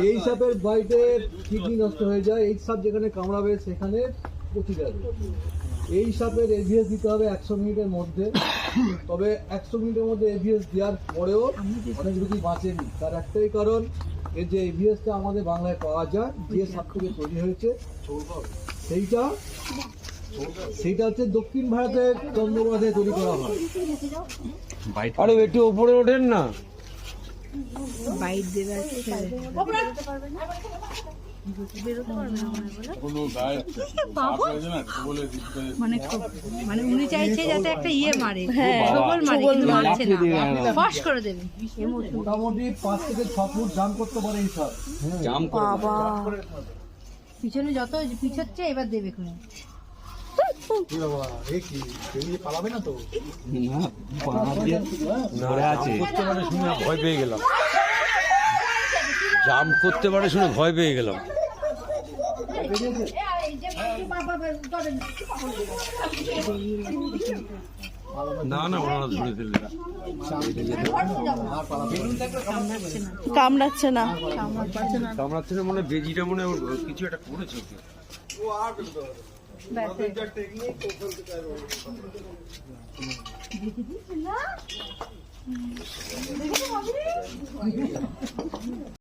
এই সাপের বাইটে কিডনি নষ্ট হয়ে যায়। এই সাপ যেখানে কামড়াবে সেখানে পচে যাবে। এই সাপের এভিএস দিতে হবে 100 মিনিটের মধ্যে। তবে 100 মিনিটের মধ্যে এভিএস দেওয়ার পরেও অনেক রোগী বাঁচেনি। তার একটাই কারণ, এর যে এভিএসটা আমাদের বাংলায় পাওয়া যায়, যে সাপ থেকে তৈরি হয়েছে সেইটা হচ্ছে দক্ষিণ ভারতের চন্দ্রকোনা তৈরি করা হয়। আরে একটু উপরে ওঠেন না। বাইট দেবে মানে উনি চাইছে যাতে একটা ইয়ে মারে, ফস করে দেবে। মোটামুটি 5 থেকে 6 ফুট জাম করতে পারে এই সাপ। পিছনে যত পিছচ্ছে এবার দেবে কোনো পালাবে না তো? ভয় পেয়ে গেলাম, জাম করতে পারে শুনে ভয় পেয়ে গেলাম। না না, ওনারা ধরে ফেলবে। কামড়াচ্ছে না মনে বেজিটা মনে কিছু একটা করেছে ওকে।